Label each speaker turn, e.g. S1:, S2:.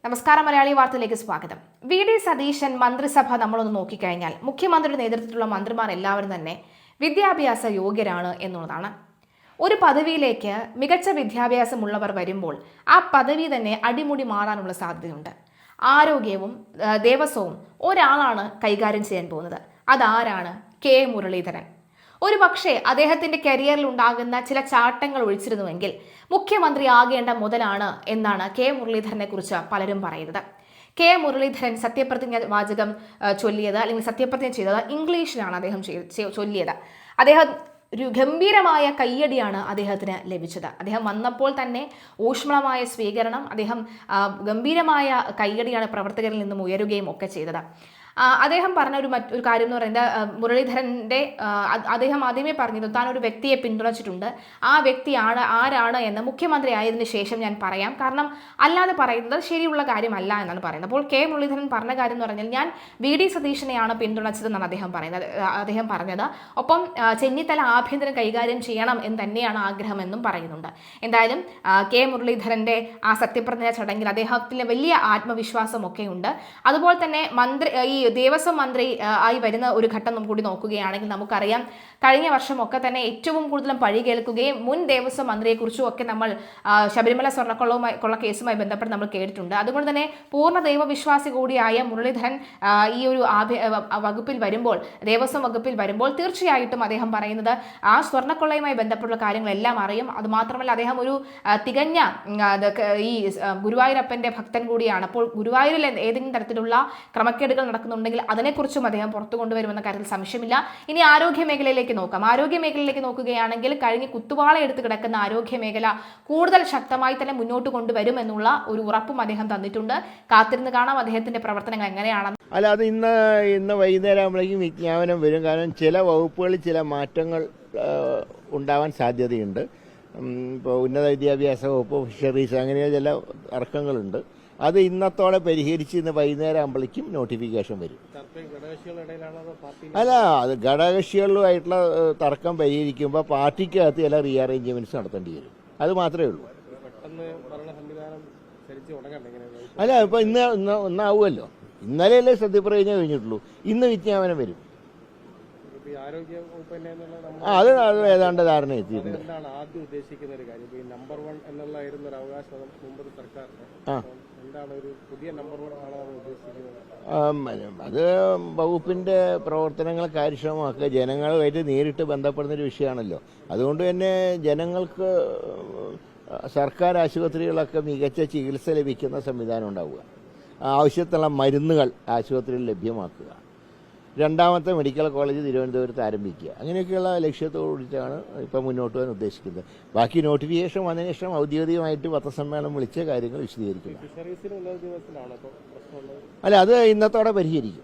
S1: നമസ്കാരം മലയാളി വാർത്തയിലേക്ക് സ്വാഗതം. വി.ഡി. സതീശൻ മന്ത്രിസഭ നമ്മളൊന്ന് നോക്കിക്കഴിഞ്ഞാൽ മുഖ്യമന്ത്രിയുടെ നേതൃത്വത്തിലുള്ള മന്ത്രിമാർ എല്ലാവരും തന്നെ വിദ്യാഭ്യാസ യോഗ്യരാണ് എന്നുള്ളതാണ്. ഒരു പദവിയിലേക്ക് മികച്ച വിദ്യാഭ്യാസമുള്ളവർ വരുമ്പോൾ ആ പദവി തന്നെ അടിമുടി മാറാനുള്ള സാധ്യതയുണ്ട്. ആരോഗ്യവും ദേവസ്വവും ഒരാളാണ് കൈകാര്യം ചെയ്യാൻ പോകുന്നത്. അതാരാണ്? കെ മുരളീധരൻ. ഒരു പക്ഷേ അദ്ദേഹത്തിന്റെ കരിയറിൽ ഉണ്ടാകുന്ന ചില ചാട്ടങ്ങൾ ഒഴിച്ചിരുന്നുവെങ്കിൽ മുഖ്യമന്ത്രി ആകേണ്ട മുതലാണ് എന്നാണ് കെ മുരളീധരനെ കുറിച്ച് പലരും പറയുന്നത്. കെ മുരളീധരൻ സത്യപ്രതിജ്ഞ വാചകം ചൊല്ലിയത് അല്ലെങ്കിൽ സത്യപ്രതിജ്ഞ ചെയ്തത് ഇംഗ്ലീഷിലാണ് അദ്ദേഹം ചൊല്ലിയത്. അദ്ദേഹം ഒരു ഗംഭീരമായ കയ്യടിയാണ് അദ്ദേഹത്തിന് ലഭിച്ചത്. അദ്ദേഹം വന്നപ്പോൾ തന്നെ ഊഷ്മളമായ സ്വീകരണം, അദ്ദേഹം ഗംഭീരമായ കയ്യടിയാണ് പ്രവർത്തകരിൽ നിന്നും ഉയരുകയും ഒക്കെ ചെയ്തത്. അദ്ദേഹം പറഞ്ഞ ഒരു കാര്യം എന്ന് പറയുന്നത് മുരളീധരൻ്റെ അദ്ദേഹം ആദ്യമേ പറഞ്ഞത് താൻ ഒരു വ്യക്തിയെ പിന്തുണച്ചിട്ടുണ്ട്. ആ വ്യക്തി ആരാണ് എന്ന് മുഖ്യമന്ത്രി ആയതിനു ശേഷം ഞാൻ പറയാം, കാരണം അല്ലാതെ പറയുന്നത് ശരിയുള്ള കാര്യമല്ല എന്നാണ് പറയുന്നത്. അപ്പോൾ കെ മുരളീധരൻ പറഞ്ഞ കാര്യം എന്ന് പറഞ്ഞാൽ ഞാൻ വി.ഡി. സതീശനെയാണ് പിന്തുണച്ചതെന്നാണ് അദ്ദേഹം പറഞ്ഞത്. ഒപ്പം ചെന്നിത്തല ആഭ്യന്തരം കൈകാര്യം ചെയ്യണം എന്ന് തന്നെയാണ് ആഗ്രഹമെന്നും പറയുന്നുണ്ട്. എന്തായാലും കെ മുരളീധരൻ്റെ ആ സത്യപ്രതിജ്ഞ ചടങ്ങിൽ അദ്ദേഹത്തിന് വലിയ ആത്മവിശ്വാസമൊക്കെ ഉണ്ട്. അതുപോലെ തന്നെ ഈ ദേവസ്വം മന്ത്രി ആയി വരുന്ന ഒരു ഘട്ടം കൂടി നോക്കുകയാണെങ്കിൽ നമുക്കറിയാം, കഴിഞ്ഞ വർഷമൊക്കെ തന്നെ ഏറ്റവും കൂടുതലും പഴി കേൾക്കുകയും മുൻ ദേവസ്വം മന്ത്രിയെക്കുറിച്ചും ഒക്കെ നമ്മൾ ശബരിമല സ്വർണ്ണക്കൊള്ള കേസുമായി ബന്ധപ്പെട്ട് നമ്മൾ കേട്ടിട്ടുണ്ട്. അതുകൊണ്ട് തന്നെ പൂർണ്ണ ദൈവവിശ്വാസി കൂടിയായ മുരളീധരൻ ഈ ഒരു വകുപ്പിൽ വരുമ്പോൾ, ദേവസ്വം വകുപ്പിൽ വരുമ്പോൾ തീർച്ചയായിട്ടും അദ്ദേഹം പറയുന്നത് ആ സ്വർണ്ണക്കൊള്ളയുമായി ബന്ധപ്പെട്ടുള്ള കാര്യങ്ങളെല്ലാം അറിയും. അതുമാത്രമല്ല അദ്ദേഹം ഒരു തികഞ്ഞ ഈ ഗുരുവായൂരപ്പൻ്റെ ഭക്തൻ കൂടിയാണ്. അപ്പോൾ ഗുരുവായൂരിൽ ഏതെങ്കിലും തരത്തിലുള്ള ക്രമക്കേടുകൾ നടക്കുന്നുണ്ടെങ്കിൽ അതിനെക്കുറിച്ചും അദ്ദേഹം പുറത്തു കൊണ്ടുവരുമെന്ന കാര്യത്തിൽ സംശയമില്ല. ഇനി ആരോഗ്യ മേഖലയിലേക്ക് നോക്കാം. ആരോഗ്യ മേഖലയിലേക്ക് നോക്കുകയാണെങ്കിൽ കഴിഞ്ഞ് കുത്തുവാള എടുത്ത് കിടക്കുന്ന ആരോഗ്യ മേഖല കൂടുതൽ ശക്തമായി തന്നെ മുന്നോട്ട് കൊണ്ടുവരും എന്നുള്ള ഒരു ഉറപ്പും അദ്ദേഹം തന്നിട്ടുണ്ട്. കാത്തിരുന്ന് കാണാം അദ്ദേഹത്തിന്റെ പ്രവർത്തനങ്ങൾ എങ്ങനെയാണെന്ന്.
S2: അല്ല, അത് ഇന്ന് വൈകുന്നേരം ആകുമ്പോഴേക്കും വിജ്ഞാപനം വരും. കാരണം ചില വകുപ്പുകളിൽ ചില മാറ്റങ്ങൾ ഉണ്ടാവാൻ സാധ്യതയുണ്ട്. ഇപ്പോൾ ഉന്നത വിദ്യാഭ്യാസ വകുപ്പ്, ഫിഷറീസ്, അങ്ങനെ ചില തർക്കങ്ങളുണ്ട്. അത് ഇന്നത്തോടെ പരിഹരിച്ച് ഇന്ന് വൈകുന്നേരം ആകുമ്പോഴേക്കും നോട്ടിഫിക്കേഷൻ വരും. അല്ല, അത് ഘടകകക്ഷികളുമായിട്ടുള്ള തർക്കം പരിഹരിക്കുമ്പോൾ പാർട്ടിക്കകത്ത് ചില റീഅറേഞ്ച്മെന്റ്സ് നടത്തേണ്ടി വരും. അത് മാത്രമേ ഉള്ളൂ. അല്ല, ഇപ്പൊ ഇന്നാവുമല്ലോ. ഇന്നലെയല്ലേ സത്യപ്രതിജ്ഞ കഴിഞ്ഞിട്ടുള്ളൂ. ഇന്ന് വിജ്ഞാപനം വരും. അത് ഏതാണ്ട് ധാരണ എത്തിയിട്ടുണ്ട്. അത് വകുപ്പിന്റെ പ്രവർത്തനങ്ങൾ കാര്യക്ഷമമാക്കുക, ജനങ്ങളുമായിട്ട് നേരിട്ട് ബന്ധപ്പെടുന്നൊരു വിഷയമാണല്ലോ. അതുകൊണ്ട് തന്നെ ജനങ്ങൾക്ക് സർക്കാർ ആശുപത്രികളൊക്കെ മികച്ച ചികിത്സ ലഭിക്കുന്ന സംവിധാനം ഉണ്ടാവുക, ആവശ്യത്തിനുള്ള മരുന്നുകൾ ആശുപത്രിയിൽ ലഭ്യമാക്കുക, രണ്ടാമത്തെ മെഡിക്കൽ കോളേജ് തിരുവനന്തപുരത്ത് ആരംഭിക്കുക, അങ്ങനെയൊക്കെയുള്ള ലക്ഷ്യത്തോടുകൂടിയിട്ടാണ് ഇപ്പം മുന്നോട്ട് പോകാൻ ഉദ്ദേശിക്കുന്നത്. ബാക്കി നോട്ടിഫിക്കേഷൻ വന്നതിന് ശേഷം ഔദ്യോഗികമായിട്ട് പത്രസമ്മേളനം വിളിച്ച കാര്യങ്ങൾ വിശദീകരിക്കുക. അല്ല, അത് ഇന്നത്തോടെ പരിഹരിക്കും.